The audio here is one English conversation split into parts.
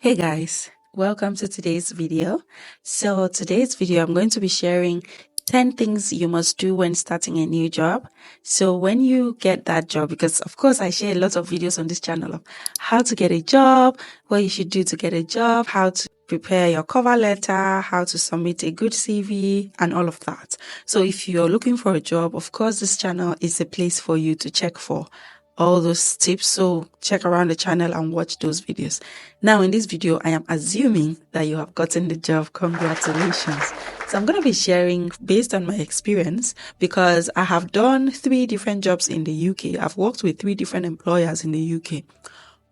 Hey guys, welcome to today's video. So today's video, I'm going to be sharing 10 things you must do when starting a new job. So when you get that job, because of course I share a lot of videos on this channel of how to get a job, what you should do to get a job, how to prepare your cover letter, how to submit a good CV and all of that. So if you're looking for a job, of course this channel is a place for you to check for all those tips. So check around the channel and watch those videos. Now in this video, I am assuming that you have gotten the job. Congratulations. So I'm going to be sharing based on my experience because I have done 3 different jobs in the UK. I've worked with 3 different employers in the UK.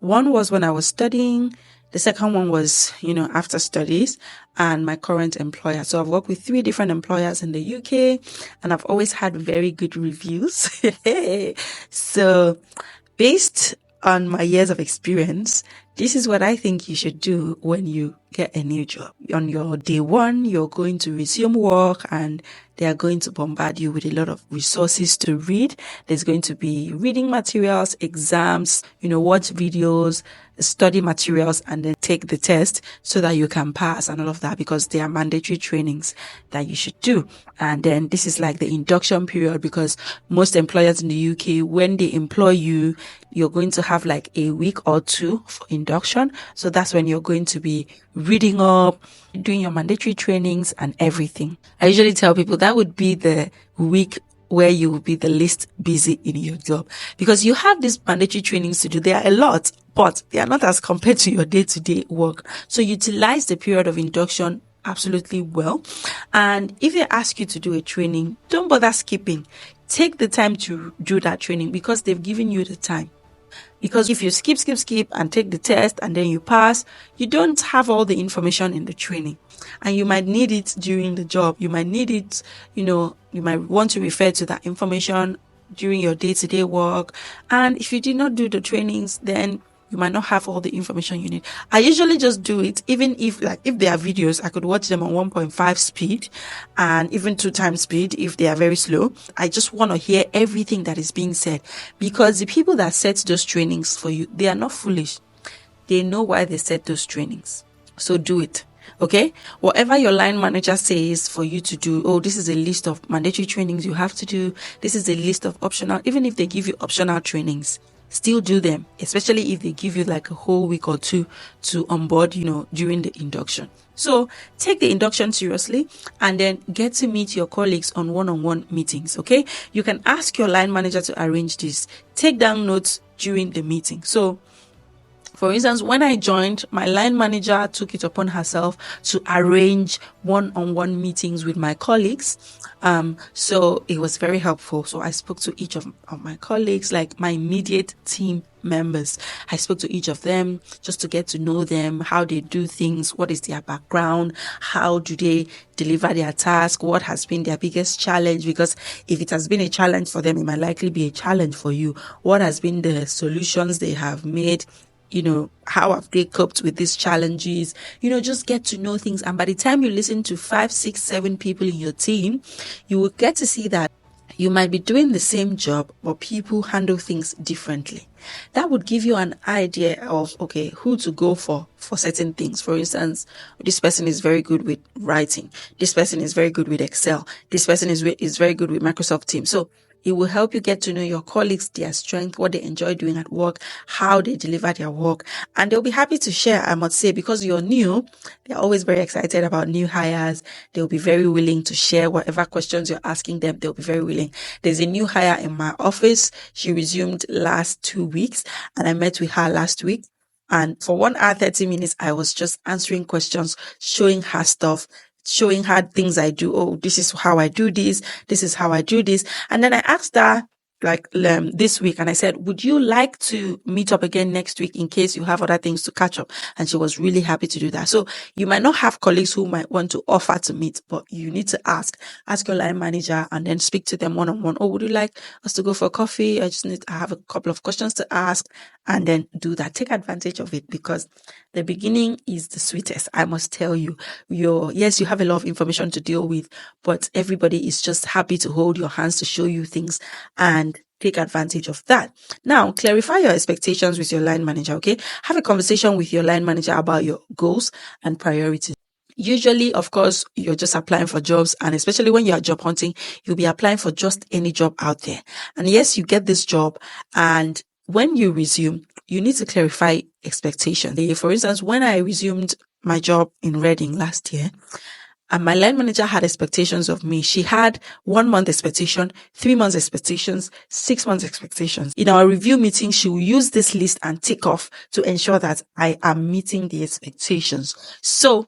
One was when I was studying. The second one was, after studies and my current employer. So I've worked with 3 different employers in the UK and I've always had very good reviews. So based on my years of experience, this is what I think you should do when you get a new job. On your day 1, you're going to resume work and they are going to bombard you with a lot of resources to read. There's going to be reading materials, exams, watch videos, study materials, and then take the test so that you can pass and all of that because they are mandatory trainings that you should do. And then this is like the induction period because most employers in the UK, when they employ you, you're going to have like a week or 2 for induction. So that's when you're going to be reading up, doing your mandatory trainings and everything. I usually tell people that would be the week where you will be the least busy in your job because you have these mandatory trainings to do. There are a lot, but they are not as compared to your day-to-day work. So utilize the period of induction absolutely well. And if they ask you to do a training, don't bother skipping. Take the time to do that training because they've given you the time. Because if you skip and take the test and then you pass, you don't have all the information in the training and you might need it during the job. You might need it, you might want to refer to that information during your day-to-day work. And if you did not do the trainings, then you might not have all the information you need. I usually just do it, even if there are videos, I could watch them on 1.5 speed and even 2 times speed if they are very slow. I just want to hear everything that is being said because the people that set those trainings for you, they are not foolish. They know why they set those trainings. So do it. Okay, whatever your line manager says for you to do, this is a list of mandatory trainings you have to do. This is a list of optional, even if they give you optional trainings, still do them, especially if they give you like a whole week or 2 to onboard, during the induction. So take the induction seriously and then get to meet your colleagues on one-on-one meetings. Okay, you can ask your line manager to arrange this. Take down notes during the meeting. So for instance, when I joined, my line manager took it upon herself to arrange one-on-one meetings with my colleagues. So it was very helpful. So I spoke to each of my colleagues, like my immediate team members. I spoke to each of them just to get to know them, how they do things, what is their background, how do they deliver their task, what has been their biggest challenge, because if it has been a challenge for them, it might likely be a challenge for you. What has been the solutions they have made? How have they coped with these challenges? Just get to know things. And by the time you listen to 5, 6, 7 people in your team, you will get to see that you might be doing the same job, but people handle things differently. That would give you an idea of, who to go for certain things. For instance, this person is very good with writing. This person is very good with Excel. This person is very good with Microsoft Teams. So it will help you get to know your colleagues, their strength, what they enjoy doing at work, how they deliver their work. And they'll be happy to share, I must say, because you're new. They're always very excited about new hires. They'll be very willing to share whatever questions you're asking them. They'll be very willing. There's a new hire in my office. She resumed last 2 weeks and I met with her last week. And for 1 hour, 30 minutes, I was just answering questions, showing her stuff, showing her things I do. This is how I do this. This is how I do this. And then I asked her this week and I said, would you like to meet up again next week in case you have other things to catch up? And she was really happy to do that. So you might not have colleagues who might want to offer to meet, but you need to ask your line manager and then speak to them one-on-one. Would you like us to go for coffee? I have a couple of questions to ask, and then do that. Take advantage of it because the beginning is the sweetest. I must tell you, yes, you have a lot of information to deal with, but everybody is just happy to hold your hands to show you things. And take advantage of that. Now, clarify your expectations with your line manager, okay? Have a conversation with your line manager about your goals and priorities. Usually, of course, you're just applying for jobs, and especially when you are job hunting, you'll be applying for just any job out there. And yes, you get this job, and when you resume, you need to clarify expectations. For instance, when I resumed my job in Reading last year, and my line manager had expectations of me. She had 1 month expectation, 3 months expectations, 6 months expectations. In our review meeting, she will use this list and tick off to ensure that I am meeting the expectations. So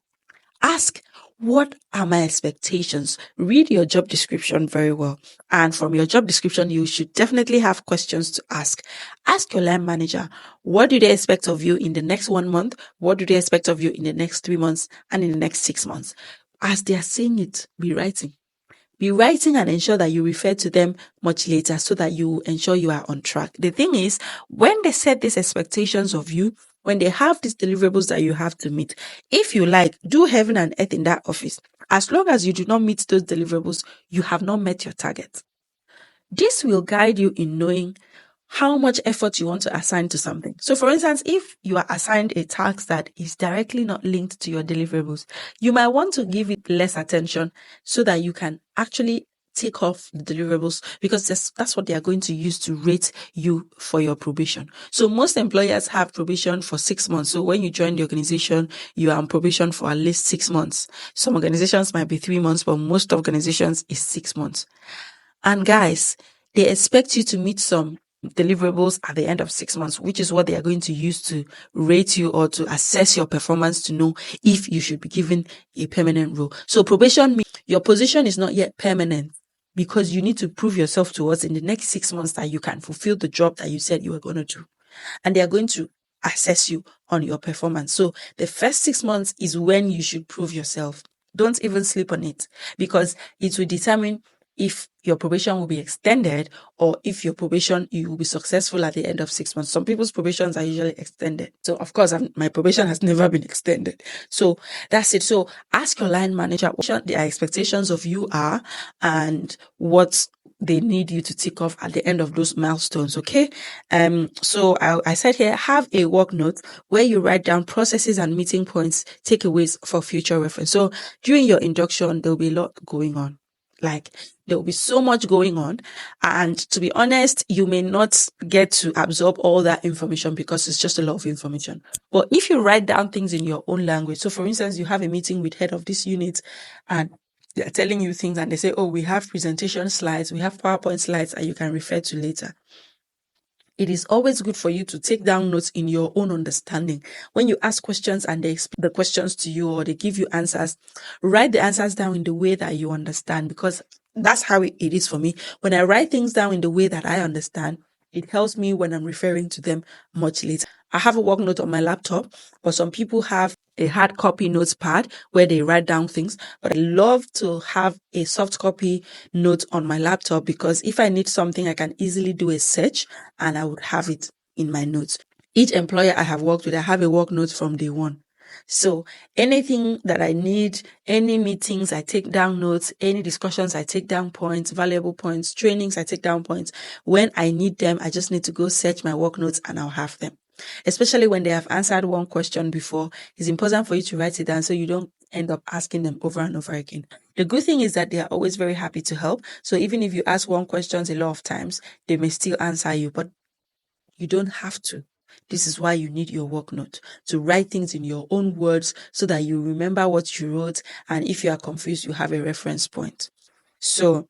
ask, what are my expectations? Read your job description very well. And from your job description, you should definitely have questions to ask. Ask your line manager, what do they expect of you in the next 1 month? What do they expect of you in the next 3 months and in the next 6 months? As they are saying it, be writing. Be writing and ensure that you refer to them much later so that you ensure you are on track. The thing is, when they set these expectations of you, when they have these deliverables that you have to meet, if you like, do heaven and earth in that office. As long as you do not meet those deliverables, you have not met your target. This will guide you in knowing how much effort you want to assign to something. So for instance, if you are assigned a task that is directly not linked to your deliverables, you might want to give it less attention so that you can actually take off the deliverables, because that's what they are going to use to rate you for your probation. So most employers have probation for 6 months. So when you join the organization, you are on probation for at least 6 months. Some organizations might be 3 months, but most organizations is 6 months. And guys, they expect you to meet some deliverables at the end of 6 months, which is what they are going to use to rate you or to assess your performance to know if you should be given a permanent role. So probation means your position is not yet permanent, because you need to prove yourself to us in the next 6 months that you can fulfill the job that you said you were going to do. And they are going to assess you on your performance. So the first 6 months is when you should prove yourself. Don't even sleep on it, because it will determine if your probation will be extended or if your probation, you will be successful at the end of 6 months. Some people's probations are usually extended. So of course, my probation has never been extended. So that's it. So ask your line manager what their expectations of you are and what they need you to tick off at the end of those milestones. Okay. So I said here, have a work note where you write down processes and meeting points, takeaways for future reference. So during your induction, there'll be a lot going on. Like, there will be so much going on. And to be honest, you may not get to absorb all that information because it's just a lot of information. But if you write down things in your own language, so for instance, you have a meeting with head of this unit and they're telling you things and they say, oh, we have presentation slides, we have PowerPoint slides and you can refer to later. It is always good for you to take down notes in your own understanding. When you ask questions and they explain the questions to you or they give you answers, write the answers down in the way that you understand, because that's how it is for me. When I write things down in the way that I understand, it helps me when I'm referring to them much later. I have a work note on my laptop, but some people have a hard copy notes pad where they write down things. But I love to have a soft copy note on my laptop, because if I need something, I can easily do a search and I would have it in my notes. Each employer I have worked with, I have a work note from day one. So anything that I need, any meetings, I take down notes, any discussions, I take down points, valuable points, trainings, I take down points. When I need them, I just need to go search my work notes and I'll have them. Especially when they have answered one question before, it's important for you to write it down so you don't end up asking them over and over again. The good thing is that they are always very happy to help. So even if you ask one question a lot of times, they may still answer you, but you don't have to. This is why you need your work note, to write things in your own words so that you remember what you wrote. And if you are confused, you have a reference point. So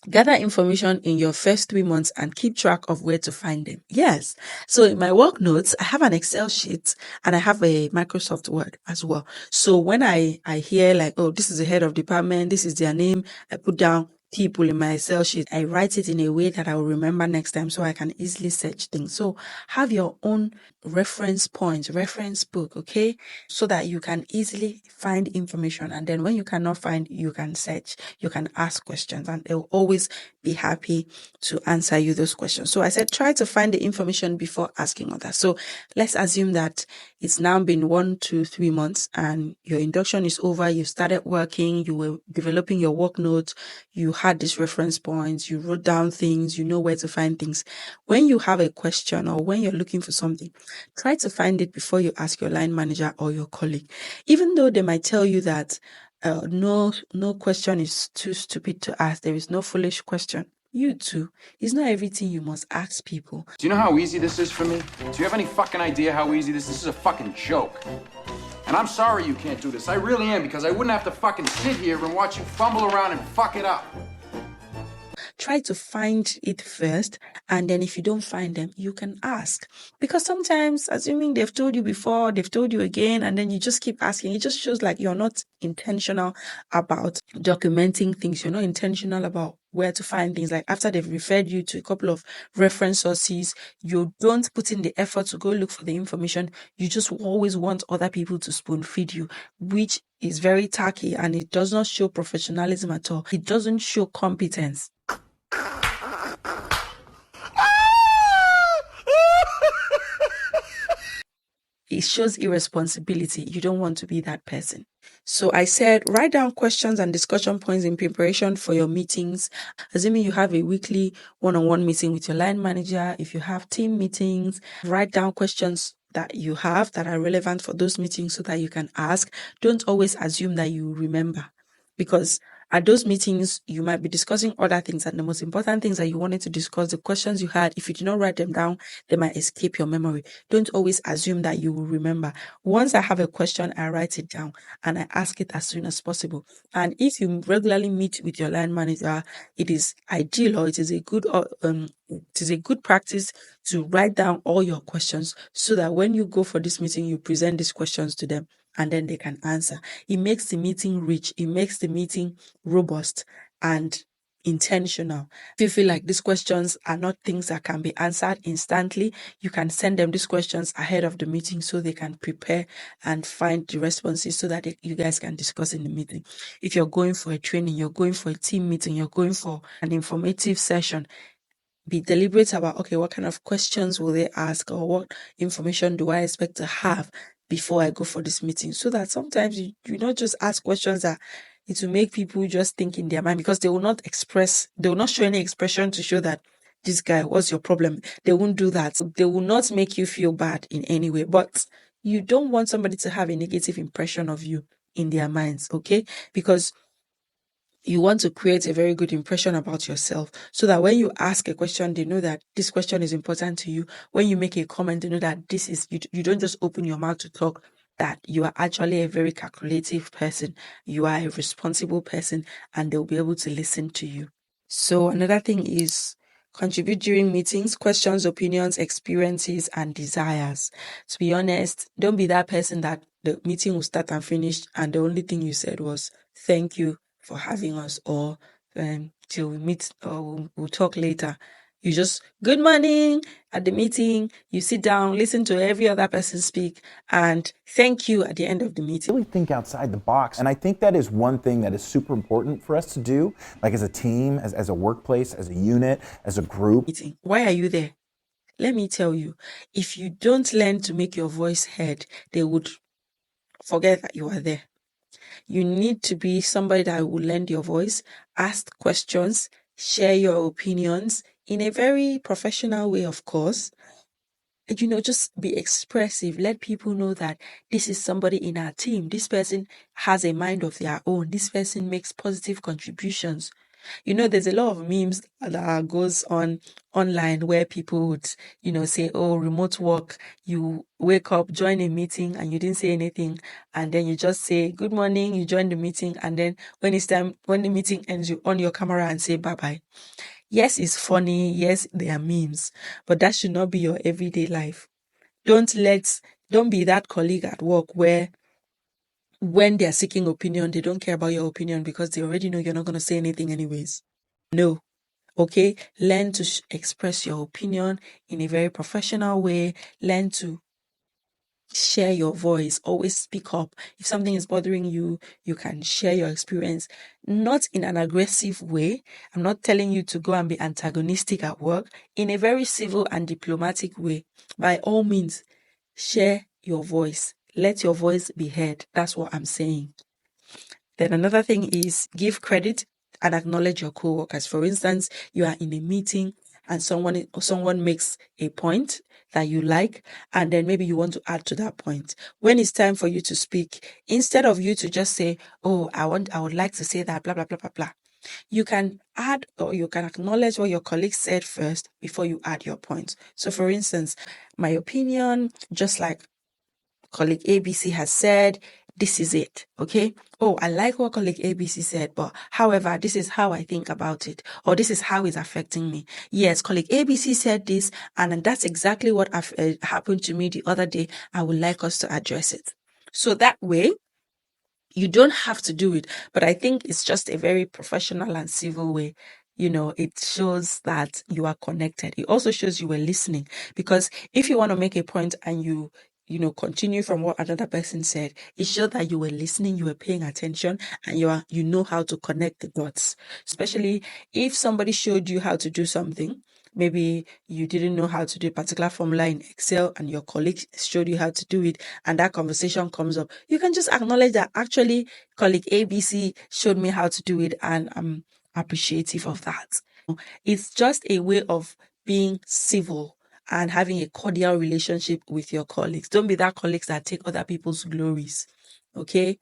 gather information in your first 3 months and keep track of where to find them. Yes. So in my work notes, I have an Excel sheet and I have a Microsoft Word as well. So when I hear like, oh, this is the head of department, this is their name, I put down people in my Excel sheet. I write it in a way that I will remember next time so I can easily search things. So have your own reference point, reference book, okay? So that you can easily find information. And then when you cannot find, you can search, you can ask questions, and they'll always be happy to answer you those questions. So I said, try to find the information before asking others. So let's assume that it's now been 1 to 3 months and your induction is over. You started working, you were developing your work notes, you had these reference points, you wrote down things, you know where to find things. When you have a question or when you're looking for something, try to find it before you ask your line manager or your colleague. Even though they might tell you that no question is too stupid to ask, there is no foolish question. You too. It's not everything you must ask people. Do you know how easy this is for me? Do you have any fucking idea how easy this is? This is a fucking joke. And I'm sorry you can't do this. I really am, because I wouldn't have to fucking sit here and watch you fumble around and fuck it up. Try to find it first, and then if you don't find them, you can ask. Because sometimes, assuming they've told you before, they've told you again, and then you just keep asking, it just shows like you're not intentional about documenting things. You're not intentional about where to find things. Like after they've referred you to a couple of reference sources, you don't put in the effort to go look for the information. You just always want other people to spoon feed you, which is very tacky, and it does not show professionalism at all. It doesn't show competence. It shows irresponsibility. You don't want to be that person. So I said, write down questions and discussion points in preparation for your meetings. Assuming you have a weekly one-on-one meeting with your line manager, if you have team meetings, write down questions that you have that are relevant for those meetings so that you can ask. Don't always assume that you remember, because at those meetings, you might be discussing other things, and the most important things that you wanted to discuss, the questions you had, if you do not write them down, they might escape your memory. Don't always assume that you will remember. Once I have a question, I write it down and I ask it as soon as possible. And if you regularly meet with your line manager, it is ideal, or it is a good practice to write down all your questions so that when you go for this meeting, you present these questions to them and then they can answer. It makes the meeting rich. It makes the meeting robust and intentional. If you feel like these questions are not things that can be answered instantly, you can send them these questions ahead of the meeting so they can prepare and find the responses so that you guys can discuss in the meeting. If you're going for a training, you're going for a team meeting, you're going for an informative session, be deliberate about, okay, what kind of questions will they ask, or what information do I expect to have before I go for this meeting, so that sometimes you not just ask questions that it will make people just think in their mind, because they will not show any expression to show that, this guy, what's your problem? They won't do that. They will not make you feel bad in any way, but you don't want somebody to have a negative impression of you in their minds, okay? Because you want to create a very good impression about yourself, so that when you ask a question, they know that this question is important to you. When you make a comment, they know that this is, you don't just open your mouth to talk, that you are actually a very calculative person. You are a responsible person, and they'll be able to listen to you. So another thing is contribute during meetings, questions, opinions, experiences, and desires. To be honest, don't be that person that the meeting will start and finish, and the only thing you said was, thank you for having us, or till we meet, or we'll talk later. You just, good morning at the meeting, you sit down, listen to every other person speak, and thank you at the end of the meeting. Really think outside the box. And I think that is one thing that is super important for us to do, like as a team, as a workplace, as a unit, as a group. Why are you there? Let me tell you, if you don't learn to make your voice heard, they would forget that you are there. You need to be somebody that will lend your voice, ask questions, share your opinions in a very professional way, of course. Just be expressive. Let people know that this is somebody in our team. This person has a mind of their own. This person makes positive contributions. There's a lot of memes that goes on online where people would, say, oh, remote work, you wake up, join a meeting and you didn't say anything. And then you just say, good morning, you join the meeting. And then when it's time, when the meeting ends, you on your camera and say, bye-bye. Yes, it's funny. Yes, there are memes, but that should not be your everyday life. Don't be that colleague at work where when they're seeking opinion, they don't care about your opinion because they already know you're not going to say anything anyways. No. Okay? Learn to express your opinion in a very professional way. Learn to share your voice. Always speak up. If something is bothering you, you can share your experience. Not in an aggressive way. I'm not telling you to go and be antagonistic at work. In a very civil and diplomatic way. By all means, share your voice. Let your voice be heard. That's what I'm saying. Then another thing is give credit and acknowledge your co-workers. For instance, you are in a meeting and someone makes a point that you like, and then maybe you want to add to that point. When it's time for you to speak, instead of you to just say, oh, I would like to say that, blah, blah, blah, blah, blah, you can add or you can acknowledge what your colleague said first before you add your point. So for instance, my opinion, just like colleague ABC has said, this is it. Okay. Oh, I like what colleague ABC said, but however, this is how I think about it, or this is how it's affecting me. Yes, colleague ABC said this, and that's exactly what happened to me the other day. I would like us to address it. So that way, you don't have to do it, but I think it's just a very professional and civil way. It shows that you are connected. It also shows you were listening, because if you want to make a point and you continue from what another person said, it shows that you were listening, you were paying attention, and you know how to connect the dots. Especially if somebody showed you how to do something. Maybe you didn't know how to do a particular formula in Excel and your colleague showed you how to do it, and that conversation comes up. You can just acknowledge that actually colleague ABC showed me how to do it, and I'm appreciative of that. It's just a way of being civil and having a cordial relationship with your colleagues. Don't be that colleagues that take other people's glories. Okay?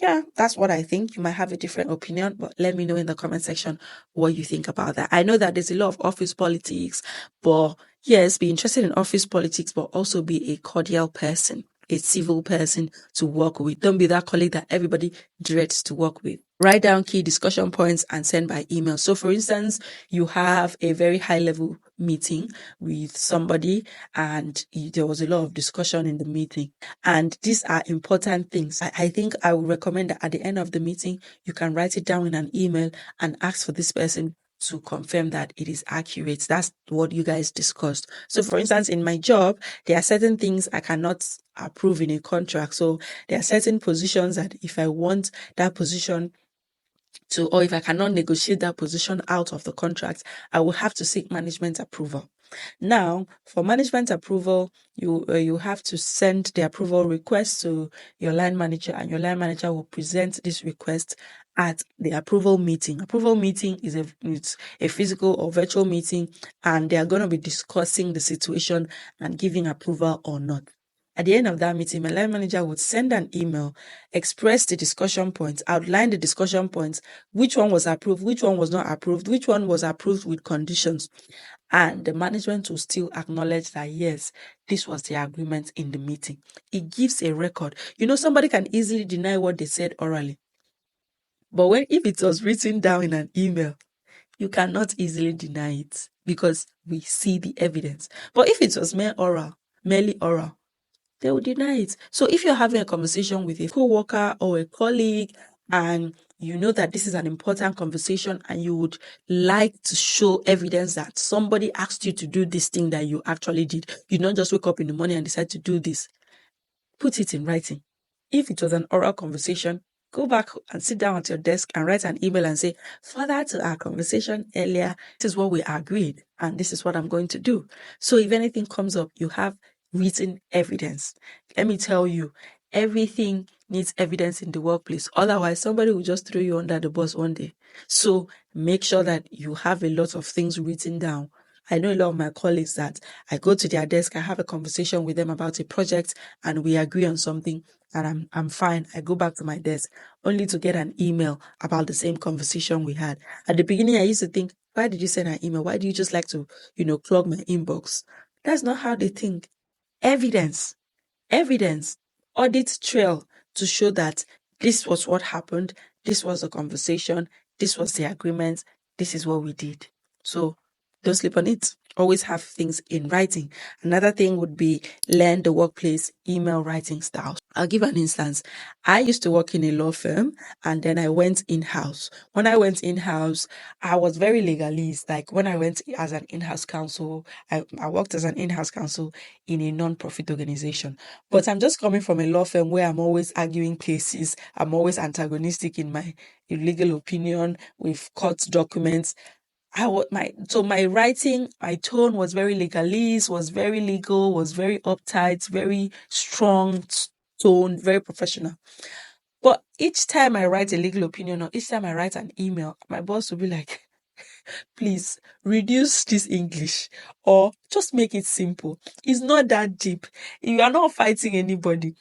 Yeah, that's what I think. You might have a different opinion, but let me know in the comment section what you think about that. I know that there's a lot of office politics, but yes, be interested in office politics, but also be a cordial person, a civil person to work with. Don't be that colleague that everybody dreads to work with. Write down key discussion points and send by email. So for instance, you have a very high level meeting with somebody and there was a lot of discussion in the meeting, and these are important things. I think I would recommend that at the end of the meeting, you can write it down in an email and ask for this person to confirm that it is accurate. That's what you guys discussed. So for instance, in my job, there are certain things I cannot approve in a contract. So there are certain positions that if I want that position or if I cannot negotiate that position out of the contract, I will have to seek management approval. Now, for management approval, you have to send the approval request to your line manager, and your line manager will present this request at the approval meeting. Approval meeting is a physical or virtual meeting, and they are going to be discussing the situation and giving approval or not. At the end of that meeting, my line manager would send an email, express the discussion points, outline the discussion points, which one was approved, which one was not approved, which one was approved with conditions. And the management will still acknowledge that, yes, this was the agreement in the meeting. It gives a record. Somebody can easily deny what they said orally. But if it was written down in an email, you cannot easily deny it because we see the evidence. But if it was merely oral, they will deny it. So if you're having a conversation with a co-worker or a colleague and you know that this is an important conversation and you would like to show evidence that somebody asked you to do this thing that you actually did, you don't just wake up in the morning and decide to do this, put it in writing. If it was an oral conversation, go back and sit down at your desk and write an email and say, further to our conversation earlier, this is what we agreed and this is what I'm going to do. So if anything comes up, you have written evidence. Let me tell you, everything needs evidence in the workplace. Otherwise, somebody will just throw you under the bus one day. So make sure that you have a lot of things written down. I know a lot of my colleagues that I go to their desk, I have a conversation with them about a project and we agree on something and I'm fine. I go back to my desk only to get an email about the same conversation we had. At the beginning, I used to think, why did you send an email? Why do you just like to, clog my inbox? That's not how they think. Evidence, audit trail to show that this was what happened, this was the conversation, this was the agreement, this is what we did. So don't sleep on it. Always have things in writing. Another thing would be learn the workplace email writing style. I'll give an instance. I used to work in a law firm and then I went in-house. When I went in-house, I was very legalist. Like when I went as an in-house counsel, I worked as an in-house counsel in a non-profit organization. But I'm just coming from a law firm where I'm always arguing cases. I'm always antagonistic in my legal opinion with court documents. My writing, my tone was very legalese, was very legal, was very uptight, very strong tone, very professional. But each time I write a legal opinion or each time I write an email, my boss will be like, please reduce this English or just make it simple. It's not that deep. You are not fighting anybody.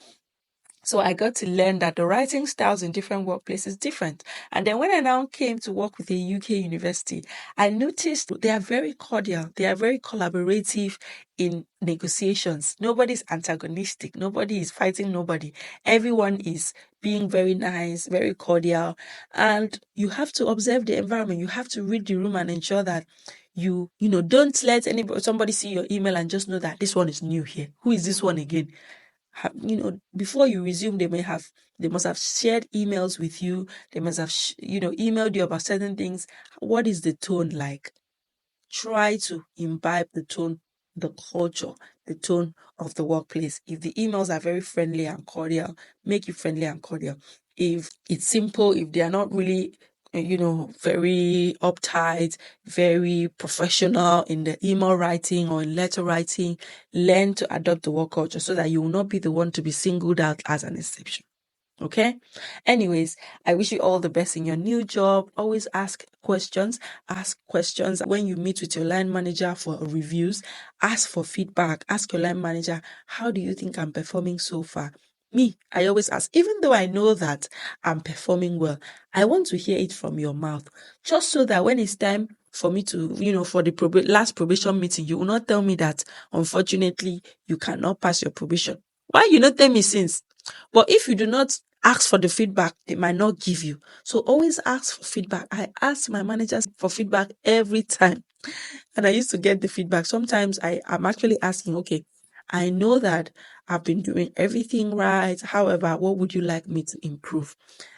So I got to learn that the writing styles in different workplaces different. And then when I now came to work with a UK university, I noticed they are very cordial. They are very collaborative in negotiations. Nobody's antagonistic. Nobody is fighting nobody. Everyone is being very nice, very cordial. And you have to observe the environment. You have to read the room and ensure that don't let somebody see your email and just know that this one is new here. Who is this one again? Before you resume, they must have shared emails with you. They must have, emailed you about certain things. What is the tone like? Try to imbibe the tone, the culture, the tone of the workplace. If the emails are very friendly and cordial, make it friendly and cordial. If it's simple, if they are not really very uptight, very professional in the email writing or in letter writing, learn to adopt the work culture so that you will not be the one to be singled out as an exception. Okay. Anyways, I wish you all the best in your new job. Always ask questions. Ask questions when you meet with your line manager for reviews. Ask for feedback. Ask your line manager, how do you think I'm performing so far? Me, I always ask, even though I know that I'm performing well, I want to hear it from your mouth, just so that when it's time for me to, for the last probation meeting, you will not tell me that, unfortunately, you cannot pass your probation. Why you not tell me since? But if you do not ask for the feedback, they might not give you. So always ask for feedback. I ask my managers for feedback every time. And I used to get the feedback. Sometimes I'm actually asking, okay, I know that I've been doing everything right. However, what would you like me to improve?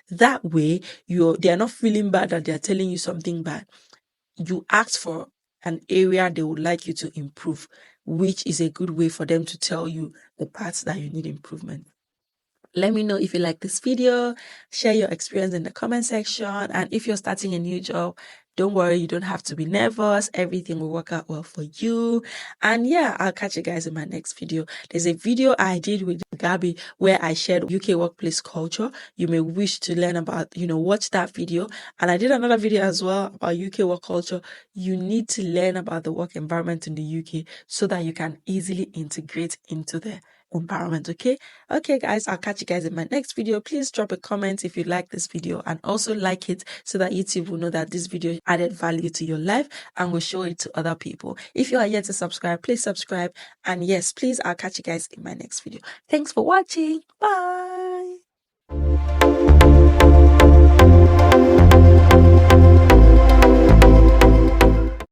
That way, they are not feeling bad that they're telling you something bad. You ask for an area they would like you to improve, which is a good way for them to tell you the parts that you need improvement. Let me know if you like this video. Share your experience in the comment section. And if you're starting a new job, don't worry, you don't have to be nervous. Everything will work out well for you. And yeah, I'll catch you guys in my next video. There's a video I did with Gabby where I shared UK workplace culture. You may wish to learn about, watch that video. And I did another video as well about UK work culture. You need to learn about the work environment in the UK so that you can easily integrate into the environment. Okay guys, I'll catch you guys in my next video. Please drop a comment if you like this video and also like it so that YouTube will know that this video added value to your life and will show it to other people. If you are yet to subscribe, please subscribe, and yes, please, I'll catch you guys in my next video. Thanks for watching. Bye.